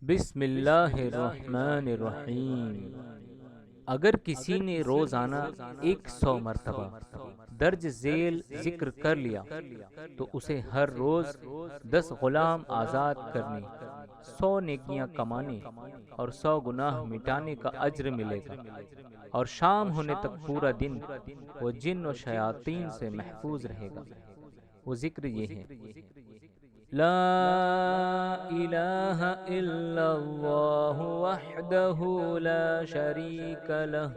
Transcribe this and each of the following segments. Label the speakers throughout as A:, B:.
A: बिस्मिल्लाहिर्रहमानिर्रहीम। अगर किसी ने रोज़ाना 100 मरतबा दर्ज झेल जिक्र कर लिया तो उसे हर रोज़ 10 गुलाम आज़ाद करने, 100 नेकियां कमाने और 100 गुनाह मिटाने का अज्र मिलेगा। और शाम होने तक पूरा दिन वो जिन और शयातीन से महफूज रहेगा। वो जिक्र ये है: ला इलाहा इल्लल्लाहु वहदहु ला शरीक लह,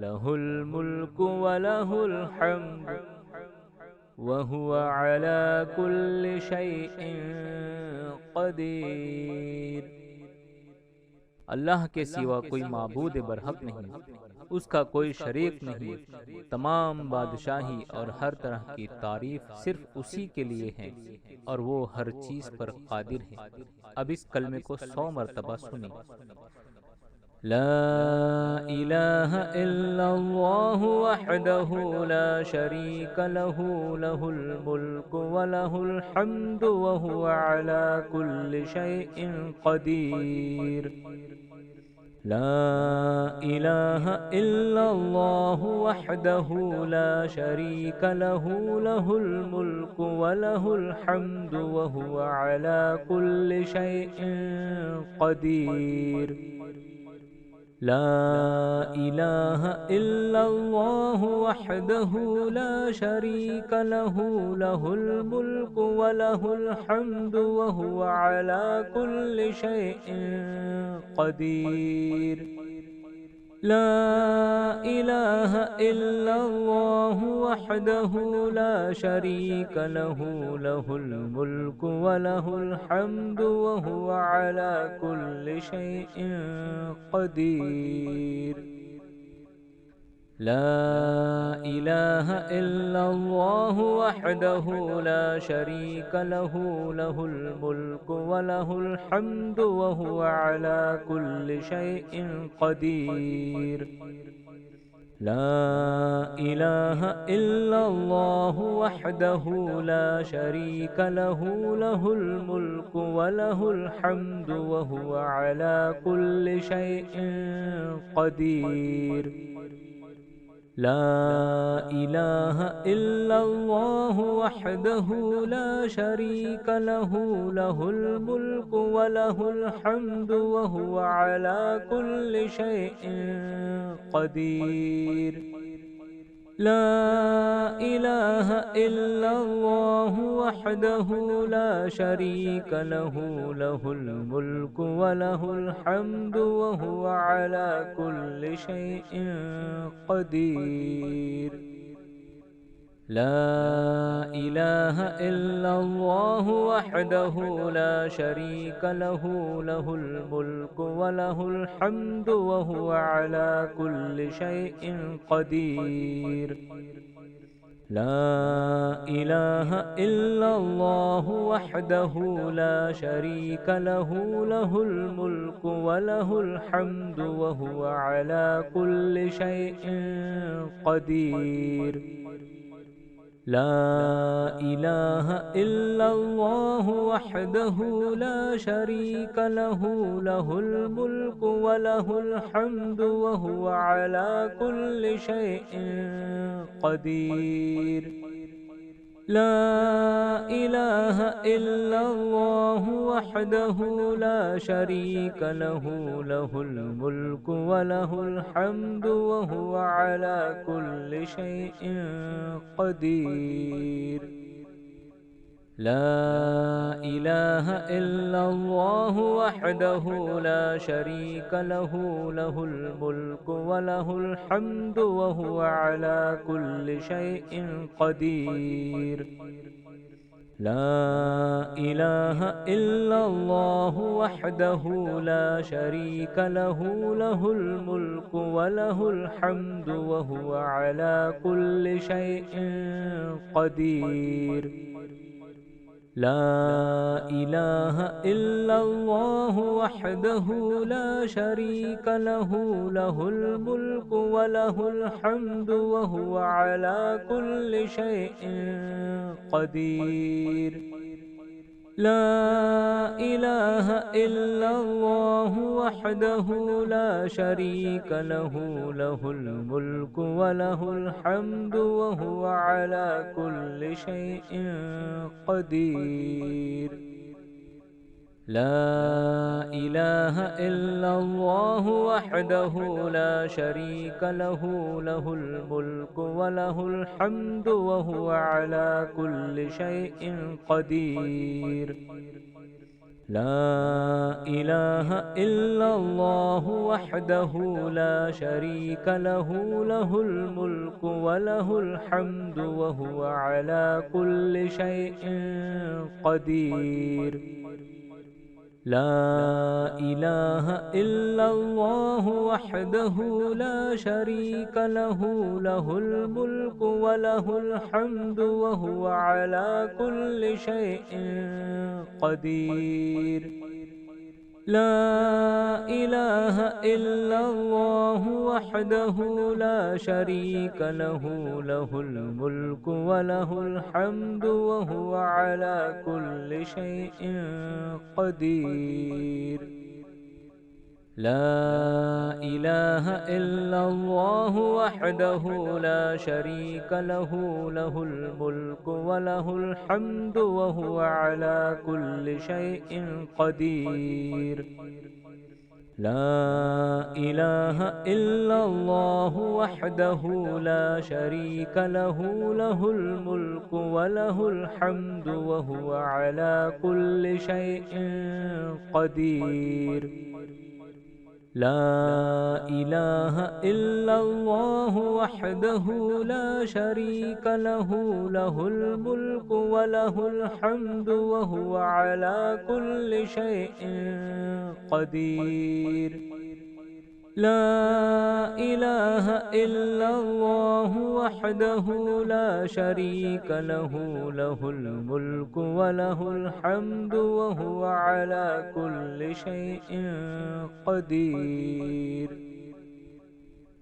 A: लहुल मुल्कु व लहुल हम्द व हुवा अला कुल्लि शैइन क़दीर। अल्लाह के सिवा कोई माबूद बरहक नहीं, उसका कोई शरीक नहीं। तमाम बादशाही और हर तरह की तारीफ सिर्फ उसी के लिए है और वो हर चीज पर कादिर है। अब इस कलमे को 100 मरतबा सुनी। ला इलाहा इल्लल्लाहु वहदहु ला शरीक लहु, लहुल मुल्कु व लहुल हम्दु व हुवा अला कुल्लि शैइन क़दीर। ला इलाहा इल्लल्लाहु वहदहु ला शरीक लहु, लहुल मुल्कु व लहुल हम्दु व हुवा अला कुल्लि शैइन क़दीर। ला इलाहा इल्लल्लाहु वहदहु ला शरीक लहु, लहुल मुल्कु व लहुल हम्दु व हुवा अला कुल्लि शैइन क़दीर। ला इलाहा इल्लल्लाहु वहदहु ला शरीक लहु, लहुल मुल्कु व लहुल हम्दु व हुवा अला कुल्लि शैइन क़दीर। ला इलाहा इल्लल्लाहु वहदहु ला शरीक लहु, लहुल मुल्कु व लहुल हम्दु व हुवा अला कुल्लि शैइन क़दीर। ला इलाहा इल्लल्लाहु वहदहु ला शरीक लहु, लहुल मुल्कु व लहुल हम्दु व हुवा अला कुल्लि शैइन क़दीर। ला इलाहा इल्लल्लाहु वहदहु ला शरीक लहु, लहुल मुल्कु व लहुल हम्दु व हुवा अला कुल्लि शैइन क़दीर। ला इलाहा इल्लल्लाहु वहदहु ला शरीक लहु, लहुल मुल्कु व लहुल हम्दु व हुवा अला कुल्लि शैइन क़दीर। ला इलाहा इल्लल्लाहु वहदहु ला शरीक लहु, लहुल मुल्कु व लहुल हम्दु व हुवा अला कुल्लि शैइन क़दीर। ला इलाहा इल्लल्लाहु वहदहु ला शरीक लहु, लहुल मुल्कु व लहुल हम्दु व हुवा अला कुल्लि शैइन क़दीर। ला इलाहा इल्लल्लाहु वहदहु ला शरीक लहु, लहुल मुल्कु व लहुल हम्दु व हुवा अला कुल्लि शैइन क़दीर। ला इलाहा इल्लल्लाहु वहदहु ला शरीक लहु, लहुल मुल्कु व लहुल हम्दु व हुवा अला कुल्लि शैइन क़दीर। ला इलाहा इल्लल्लाहु वहदहु ला शरीक लहु, लहुल मुल्कु व लहुल हम्दु व हुवा अला कुल्लि शैइन क़दीर। ला इलाहा इल्लल्लाहु वहदहु ला शरीक लहु, लहुल मुल्कु व लहुल हम्दु व हुवा अला कुल्लि शैइन क़दीर। ला इलाहा इल्लल्लाहु वहदहु ला शरीक लहु, लहुल मुल्कु व लहुल हम्दु व हुवा अला कुल्लि शैइन क़दीर। لا إله إلا الله وحده لا شريك له، له الملك وله الحمد وهو على كل شيء قدير. لا إله إلا الله وحده لا شريك له، له الملك وله الحمد وهو على كل شيء قدير. لا إله إلا الله وحده لا شريك له، له الملك وله الحمد وهو على كل شيء قدير. لا إله إلا الله وحده لا شريك له، له الملك وله الحمد وهو على كل شيء قدير. لا إله إلا الله وحده لا شريك له، له الملك وله الحمد وهو على كل شيء قدير. لا إله إلا الله وحده لا شريك له، له الملك وله الحمد وهو على كل شيء قدير. لا إله إلا الله وحده لا شريك له، له الملك وله الحمد وهو على كل شيء قدير. لا إله إلا الله وحده لا شريك له، له الملك وله الحمد وهو على كل شيء قدير. لا إله إلا الله وحده لا شريك له، له الملك وله الحمد وهو على كل شيء قدير. لا إله إلا الله وحده لا شريك له، له الملك وله الحمد وهو على كل شيء قدير.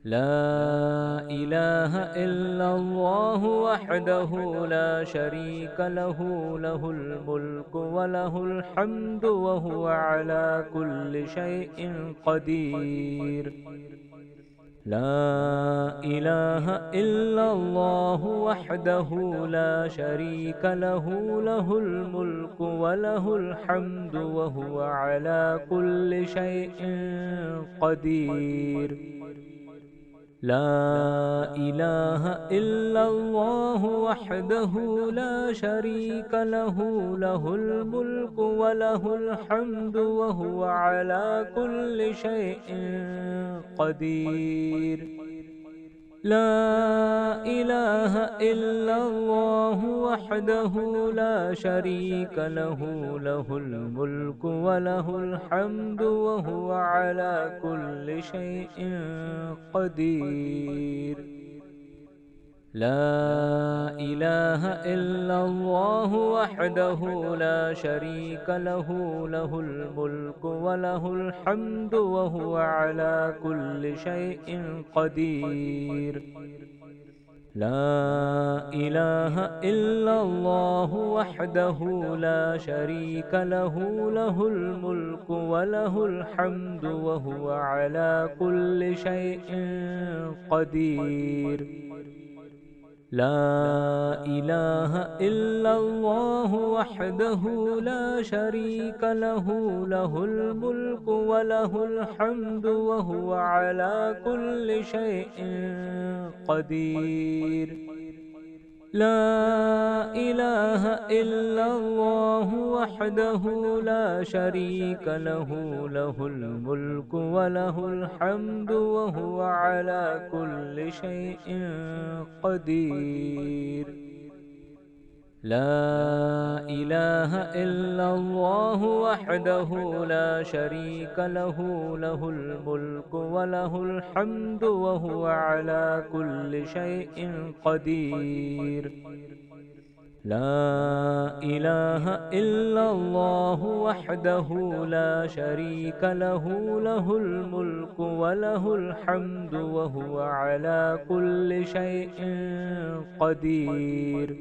A: لا إله إلا الله وحده لا شريك له، له الملك وله الحمد وهو على كل شيء قدير. لا إله إلا الله وحده لا شريك له، له الملك وله الحمد وهو على كل شيء قدير. لا إله إلا الله وحده لا شريك له، له الملك وله الحمد وهو على كل شيء قدير. لا إله إلا الله وحده لا شريك له، له الملك وله الحمد وهو على كل شيء قدير. لا إله إلا الله وحده لا شريك له، له الملك وله الحمد وهو على كل شيء قدير. لا إله إلا الله وحده لا شريك له، له الملك وله الحمد وهو على كل شيء قدير. لا إله إلا الله وحده لا شريك له، له الملك وله الحمد وهو على كل شيء قدير. لا إله إلا الله وحده لا شريك له، له الملك وله الحمد وهو على كل شيء قدير. لا إله إلا الله وحده لا شريك له، له الملك وله الحمد وهو على كل شيء قدير. لا إله إلا الله وحده لا شريك له، له الملك وله الحمد وهو على كل شيء قدير. لا إله إلا الله وحده لا شريك له، له الملك وله الحمد وهو على كل شيء قدير. لا إله إلا الله وحده لا شريك له، له الملك وله الحمد وهو على كل شيء قدير.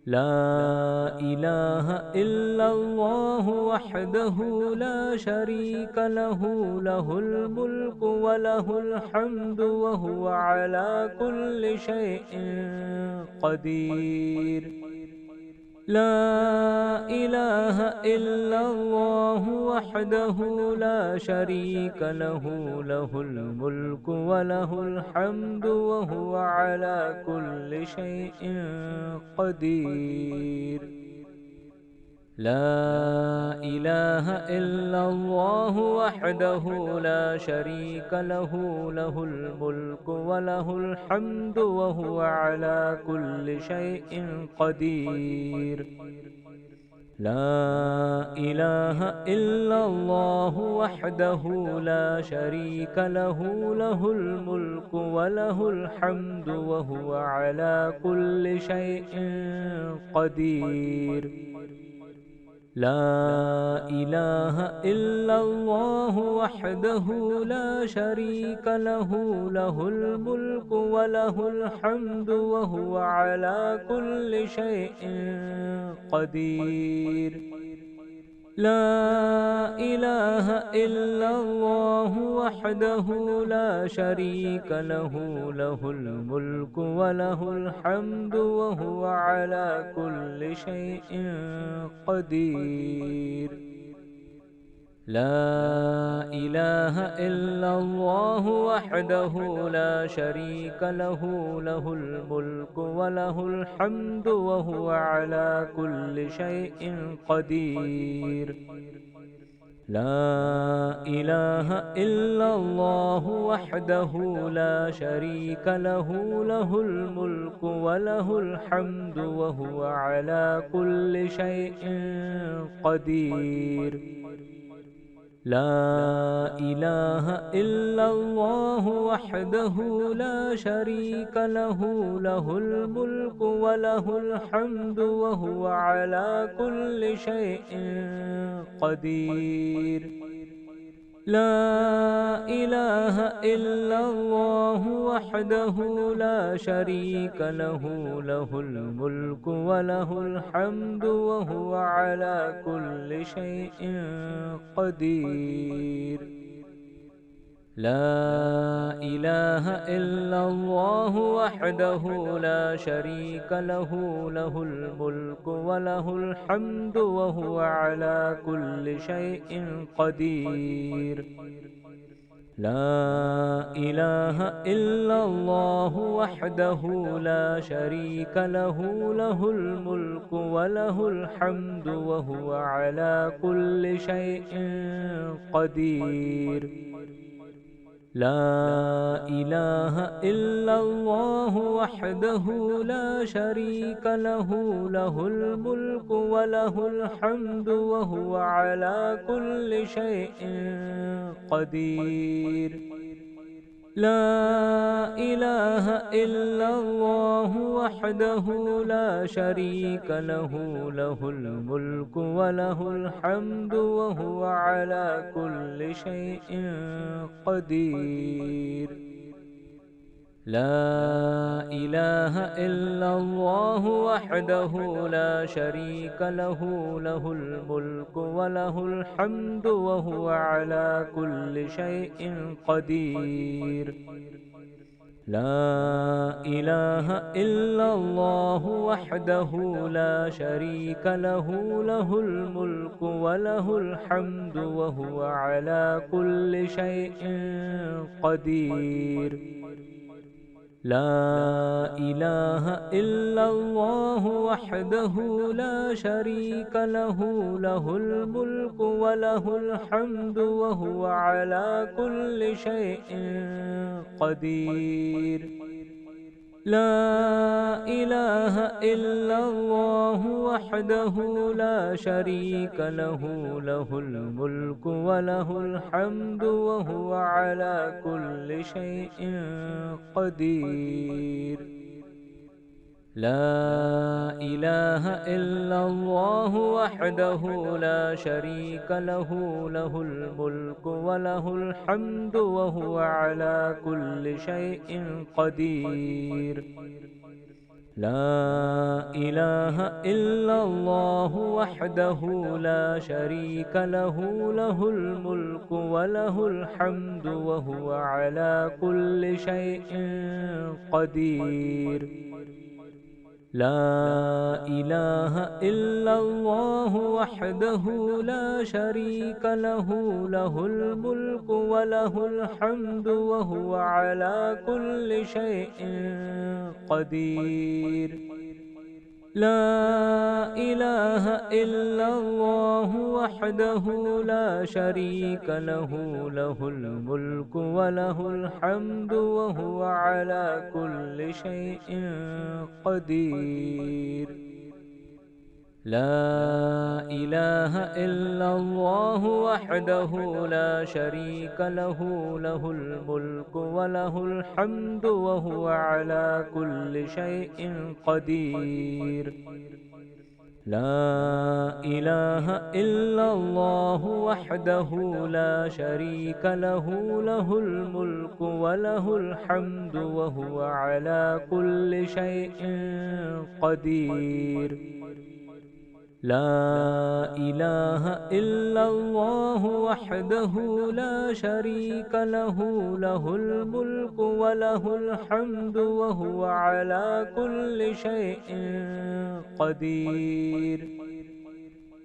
A: لا إله إلا الله وحده لا شريك له، له الملك وله الحمد وهو على كل شيء قدير. لا إله إلا الله وحده لا شريك له، له الملك وله الحمد وهو على كل شيء قدير. لا إله إلا الله وحده لا شريك له، له الملك وله الحمد وهو على كل شيء قدير. لا إله إلا الله وحده لا شريك له، له الملك وله الحمد وهو على كل شيء قدير. لا إله إلا الله وحده لا شريك له، له الملك وله الحمد وهو على كل شيء قدير. لا إله إلا الله وحده لا شريك له، له الملك وله الحمد وهو على كل شيء قدير. لا إله إلا الله وحده لا شريك له، له الملك وله الحمد وهو على كل شيء قدير. لا إله إلا الله وحده لا شريك له، له الملك وله الحمد وهو على كل شيء قدير. لا إله إلا الله وحده لا شريك له، له الملك وله الحمد وهو على كل شيء قدير. لا إله إلا الله وحده لا شريك له، له الملك وله الحمد وهو على كل شيء قدير. لا إله إلا الله وحده لا شريك له، له الملك وله الحمد وهو على كل شيء قدير. لا إله إلا الله وحده لا شريك له، له الملك وله الحمد وهو على كل شيء قدير. لا إله إلا الله وحده لا شريك له، له الملك وله الحمد وهو على كل شيء قدير. لا إله إلا الله وحده لا شريك له، له الملك وله الحمد وهو على كل شيء قدير. لا إله إلا الله وحده لا شريك له، له الملك وله الحمد وهو على كل شيء قدير. لا إله إلا الله وحده لا شريك له، له الملك وله الحمد وهو على كل شيء قدير. لا إله إلا الله وحده لا شريك له، له الملك وله الحمد وهو على كل شيء قدير. لا إله إلا الله وحده لا شريك له، له الملك وله الحمد وهو على كل شيء قدير. لا إله إلا الله وحده لا شريك له، له الملك وله الحمد وهو على كل شيء قدير. لا إله إلا الله وحده لا شريك له، له الملك وله الحمد وهو على كل شيء قدير. لا إله إلا الله وحده لا شريك له، له الملك وله الحمد وهو على كل شيء قدير. لا إله إلا الله وحده لا شريك له، له الملك وله الحمد وهو على كل شيء قدير. لا إله إلا الله وحده لا شريك له، له الملك وله الحمد وهو على كل شيء قدير. لا إله إلا الله وحده لا شريك له، له الملك وله الحمد وهو على كل شيء قدير. لا إله إلا الله وحده لا شريك له، له الملك وله الحمد وهو على كل شيء قدير.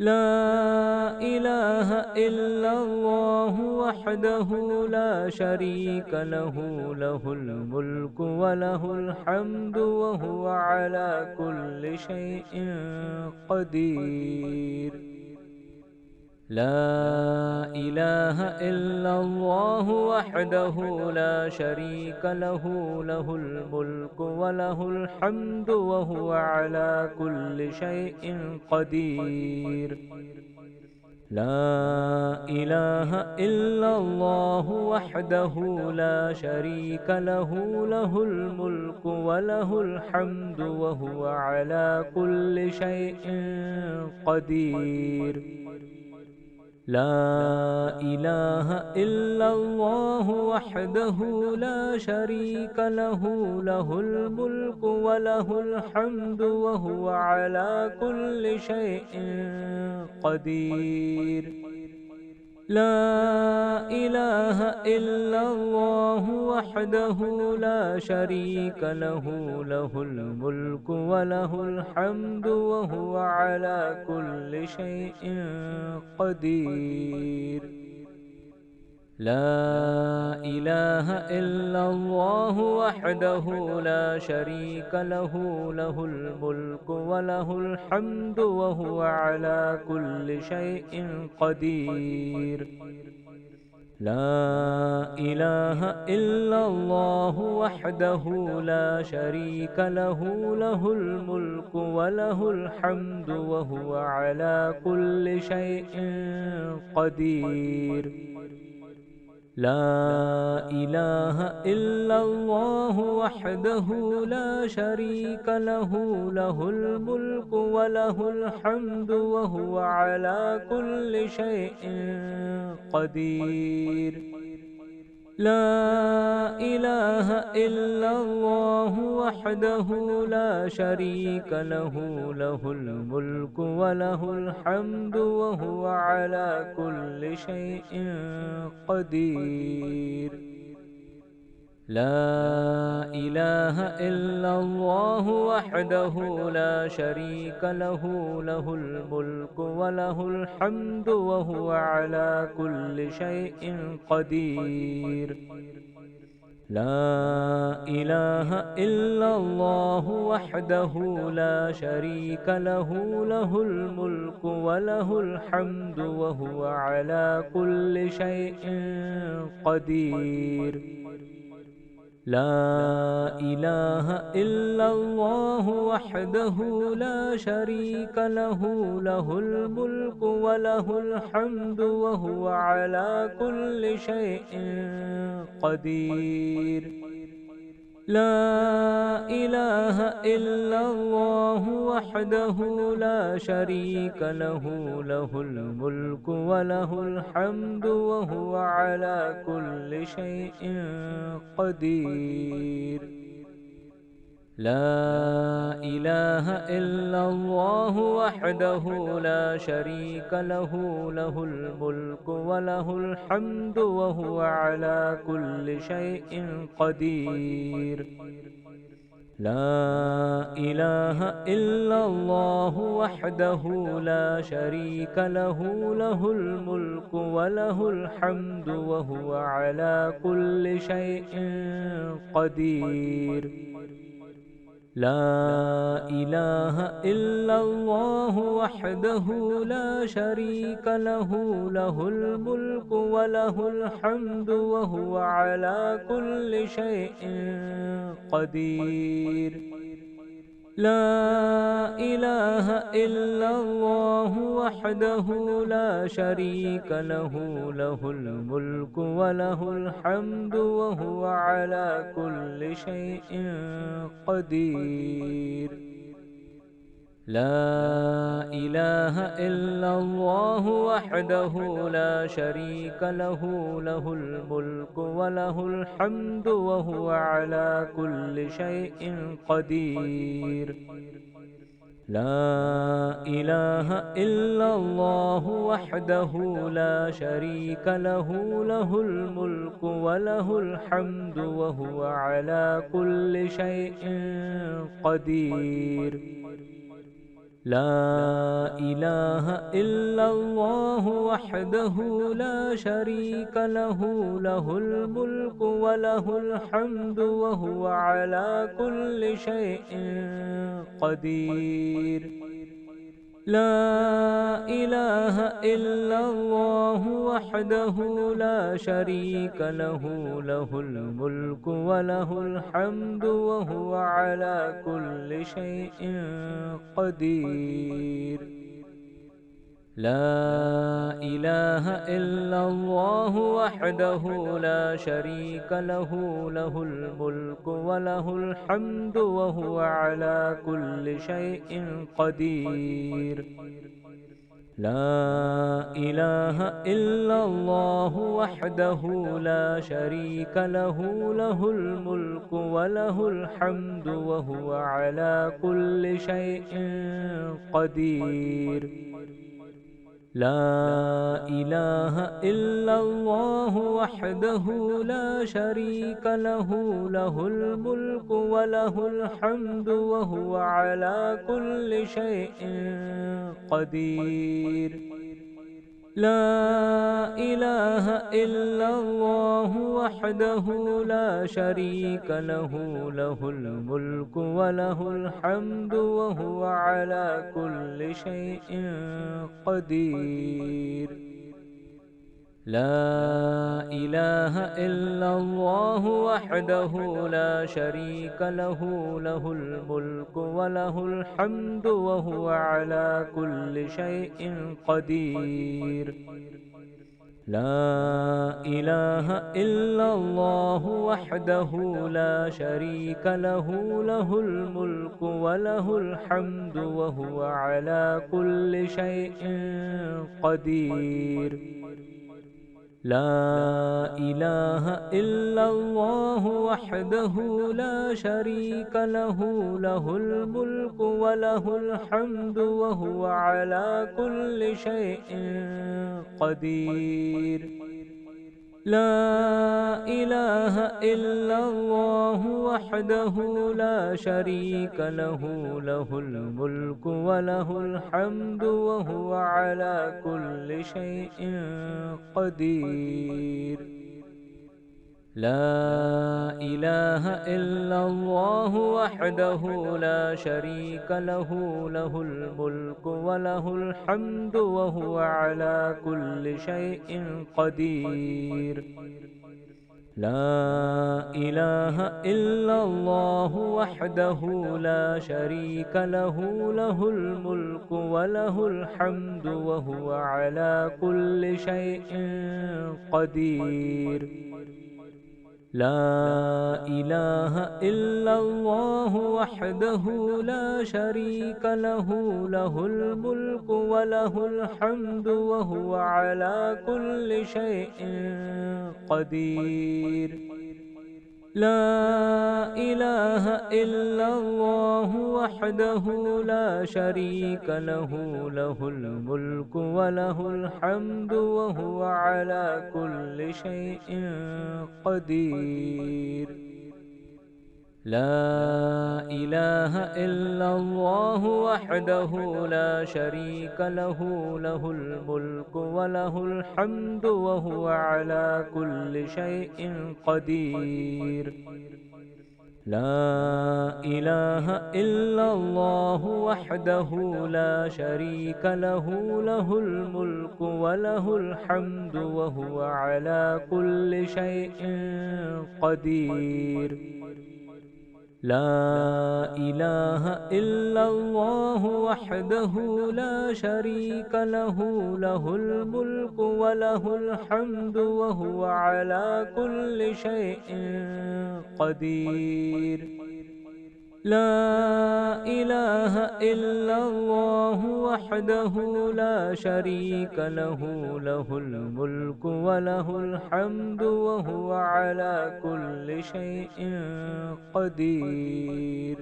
A: لا إله إلا الله وحده لا شريك له، له الملك وله الحمد وهو على كل شيء قدير. لا إله إلا الله وحده لا شريك له، له الملك وله الحمد وهو على كل شيء قدير. لا إله إلا الله وحده لا شريك له، له الملك وله الحمد وهو على كل شيء قدير. لا إله إلا الله وحده لا شريك له، له الملك وله الحمد وهو على كل شيء قدير. لا إله إلا الله وحده لا شريك له، له الملك وله الحمد وهو على كل شيء قدير. لا إله إلا الله وحده لا شريك له، له الملك وله الحمد وهو على كل شيء قدير. لا إله إلا الله وحده لا شريك له، له الملك وله الحمد وهو على كل شيء قدير. لا إله إلا الله وحده لا شريك له، له الملك وله الحمد وهو على كل شيء قدير. لا إله إلا الله وحده لا شريك له، له الملك وله الحمد وهو على كل شيء قدير. لا إله إلا الله وحده لا شريك له، له الملك وله الحمد وهو على كل شيء قدير. لا إله إلا الله وحده لا شريك له، له الملك وله الحمد وهو على كل شيء قدير. لا إله إلا الله وحده لا شريك له، له الملك وله الحمد وهو على كل شيء قدير. لا إله إلا الله وحده لا شريك له، له الملك وله الحمد وهو على كل شيء قدير. لا إله إلا الله وحده لا شريك له، له الملك وله الحمد وهو على كل شيء قدير. لا إله إلا الله وحده لا شريك له، له الملك وله الحمد وهو على كل شيء قدير. لا إله إلا الله وحده لا شريك له، له الملك وله الحمد وهو على كل شيء قدير. لا إله إلا الله وحده لا شريك له، له الملك وله الحمد وهو على كل شيء قدير. لا إله إلا الله وحده لا شريك له، له الملك وله الحمد وهو على كل شيء قدير. لا إله إلا الله وحده لا شريك له، له الملك وله الحمد وهو على كل شيء قدير. لا إله إلا الله وحده لا شريك له، له الملك وله الحمد وهو على كل شيء قدير. لا إله إلا الله وحده لا شريك له، له الملك وله الحمد وهو على كل شيء قدير. لا إله إلا الله وحده لا شريك له، له الملك وله الحمد وهو على كل شيء قدير. لا إله إلا الله وحده لا شريك له، له الملك وله الحمد وهو على كل شيء قدير. لا إله إلا الله وحده لا شريك له، له الملك وله الحمد وهو على كل شيء قدير. لا إله إلا الله وحده لا شريك له، له الملك وله الحمد وهو على كل شيء قدير. لا إله إلا الله وحده لا شريك له، له الملك وله الحمد وهو على كل شيء قدير. لا إله إلا الله وحده لا شريك له، له الملك وله الحمد وهو على كل شيء قدير. لا إله إلا الله وحده لا شريك له، له الملك وله الحمد وهو على كل شيء قدير. لا إله إلا الله وحده لا شريك له، له الملك وله الحمد وهو على كل شيء قدير. لا إله إلا الله وحده لا شريك له، له الملك وله الحمد وهو على كل شيء قدير. لا إله إلا الله وحده لا شريك له، له الملك وله الحمد وهو على كل شيء قدير. لا إله إلا الله وحده لا شريك له، له الملك وله الحمد وهو على كل شيء قدير. لا إله إلا الله وحده لا شريك له، له الملك وله الحمد وهو على كل شيء قدير. لا إله إلا الله وحده لا شريك له، له الملك وله الحمد وهو على كل شيء قدير. لا إله إلا الله وحده لا شريك له، له الملك وله الحمد وهو على كل شيء قدير. لا إله إلا الله وحده لا شريك له، له الملك وله الحمد وهو على كل شيء قدير. لا إله إلا الله وحده لا شريك له، له الملك وله الحمد وهو على كل شيء قدير. لا إله إلا الله وحده لا شريك له، له الملك وله الحمد وهو على كل شيء قدير. لا إله إلا الله وحده لا شريك له، له الملك وله الحمد وهو على كل شيء قدير. لا إله إلا الله وحده لا شريك له، له الملك وله الحمد وهو على كل شيء قدير. لا إله إلا الله وحده لا شريك له، له الملك وله الحمد وهو على كل شيء قدير.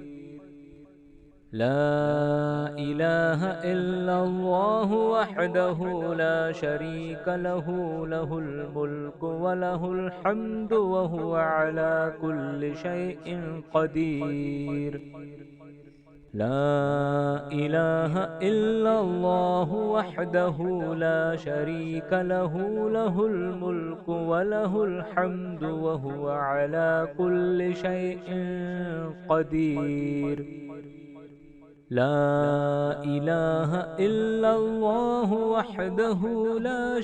A: لا إله إلا الله وحده لا شريك له، له الملك وله الحمد وهو على كل شيء قدير. لا إله إلا الله وحده لا شريك له، له الملك وله الحمد وهو على كل شيء قدير. لا إله إلا الله وحده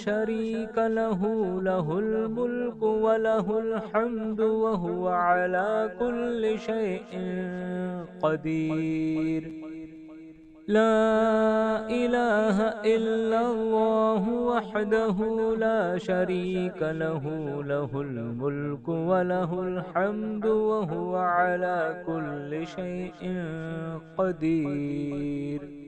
A: لا شريك له، له الملك وله الحمد وهو على كل شيء قدير. لا إله إلا الله وحده لا شريك له، له الملك وله الحمد وهو على كل شيء قدير. لا إله إلا الله وحده لا شريك له، له الملك وله الحمد وهو على كل شيء قدير. لا إله إلا الله وحده لا شريك له، له الملك وله الحمد وهو على كل شيء قدير.